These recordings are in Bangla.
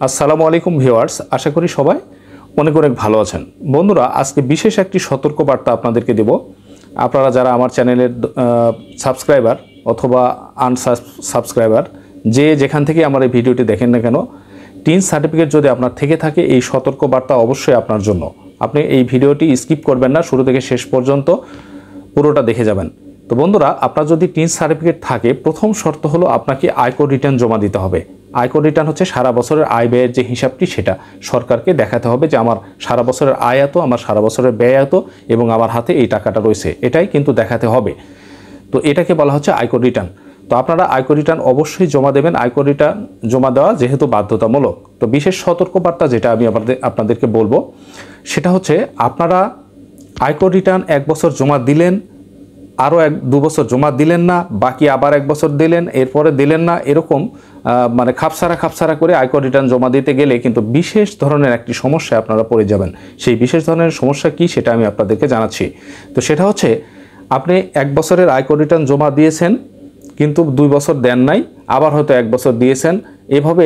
আসসালামু আলাইকুম ভিউয়ার্স, আশা করি সবাই অনেক অনেক ভালো আছেন। বন্ধুরা, আজকে বিশেষ একটি সতর্কবার্তা আপনাদেরকে দেব। আপনারা যারা আমার চ্যানেলের সাবস্ক্রাইবার অথবা আনসাবস্ক্রাইবার যে যেখান থেকে আমার এই ভিডিওটি দেখেন না কেন, টিন সার্টিফিকেট যদি আপনার থেকে থাকে এই সতর্কবার্তা অবশ্যই আপনার জন্য। আপনি এই ভিডিওটি স্কিপ করবেন না, শুরু থেকে শেষ পর্যন্ত পুরোটা দেখে যাবেন। তো বন্ধুরা, আপনার যদি টিন সার্টিফিকেট থাকে, প্রথম শর্ত হলো আপনাকে আয়কর রিটার্ন জমা দিতে হবে। আয়কর রিটার্ন হচ্ছে সারা বছরের আয় ব্যয়ের যে হিসাবটি, সেটা সরকারকে দেখাতে হবে যে আমার সারা বছরের আয় এত, আমার সারা বছরের ব্যয় এত এবং আমার হাতে এই টাকাটা রয়েছে, এটাই কিন্তু দেখাতে হবে। তো এটাকে বলা হচ্ছে আয়কর রিটার্ন। তো আপনারা আয়কর রিটার্ন অবশ্যই জমা দেবেন। আয়কর রিটার্ন জমা দেওয়া যেহেতু বাধ্যতামূলক, তো বিশেষ সতর্কবার্তা যেটা আমি আপনাদেরকে বলবো সেটা হচ্ছে, আপনারা আয়কর রিটার্ন 1 বছর জমা দিলেন, আরও 1-2 বছর জমা দিলেন না, বাকি আবার 1 বছর দিলেন, এরপরে দিলেন না, এরকম মানে খাপসারা করে আয়কর রিটার্ন জমা দিতে গেলে কিন্তু বিশেষ ধরনের একটি সমস্যায় আপনারা পড়ে যাবেন। সেই বিশেষ ধরনের সমস্যা কি সেটা আমি আপনাদেরকে জানাচ্ছি। তো সেটা হচ্ছে, আপনি 1 বছরের আয়কর রিটার্ন জমা দিয়েছেন কিন্তু 2 বছর দেন নাই, আবার হয়তো 1 বছর দিয়েছেন, এভাবে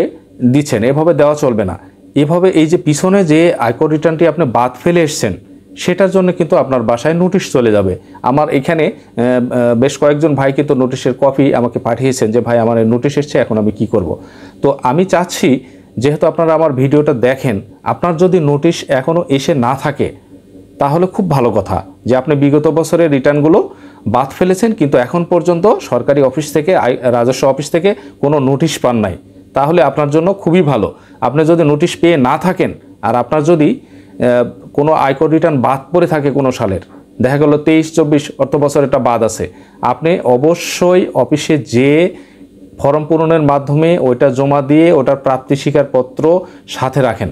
দিচ্ছেন, এভাবে দেওয়া চলবে না। এভাবে এই যে পিছনে যে আয়কর রিটার্নটি আপনি বাদ ফেলে এসছেন সেটার জন্য কিন্তু আপনার বাসায় নোটিশ চলে যাবে। আমার এখানে বেশ কয়েকজন ভাই কিন্তু নোটিশের কপি আমাকে পাঠিয়েছেন যে ভাই আমার নোটিশ এসছে, এখন আমি কি করব। তো আমি চাচ্ছি, যেহেতু আপনারা আমার ভিডিওটা দেখেন, আপনার যদি নোটিশ এখনও এসে না থাকে তাহলে খুব ভালো কথা যে আপনি বিগত বছরের রিটার্নগুলো বাদ ফেলেছেন কিন্তু এখন পর্যন্ত সরকারি অফিস থেকে, রাজস্ব অফিস থেকে কোনো নোটিশ পান নাই, তাহলে আপনার জন্য খুবই ভালো। আপনি যদি নোটিশ পেয়ে না থাকেন আর আপনার যদি কোনো আয়কর রিটার্ন বাদ পড়ে থাকে কোনো সালের, দেখা গেল 23-24 অর্থ বছর এটা বাদ আছে, আপনি অবশ্যই অফিসে যেয়ে ফর্ম পূরণের মাধ্যমে ওইটা জমা দিয়ে ওটার প্রাপ্তি স্বীকারপত্র সাথে রাখেন।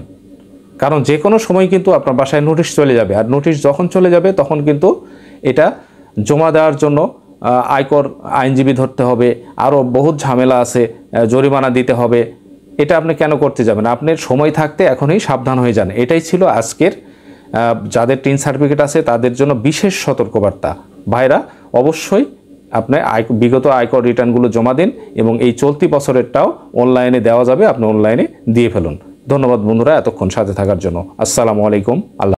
কারণ যে কোনো সময় কিন্তু আপনার বাসায় নোটিশ চলে যাবে, আর নোটিশ যখন চলে যাবে তখন কিন্তু এটা জমা দেওয়ার জন্য আয়কর আইনজীবী ধরতে হবে, আরও বহুত ঝামেলা আছে, জরিমানা দিতে হবে। এটা আপনি কেন করতে যাবেন? আপনার সময় থাকতে এখনই সাবধান হয়ে যান। এটাই ছিল আজকের যাদের টিন সার্টিফিকেট আছে তাদের জন্য বিশেষ সতর্কবার্তা। ভাইরা, অবশ্যই আপনি বিগত আয়কর রিটার্নগুলো জমা দিন এবং এই চলতি বছরেরটাও অনলাইনে দেওয়া যাবে, আপনি অনলাইনে দিয়ে ফেলুন। ধন্যবাদ বন্ধুরা এতক্ষণ সাথে থাকার জন্য। আসসালামু আলাইকুম। আল্লাহ।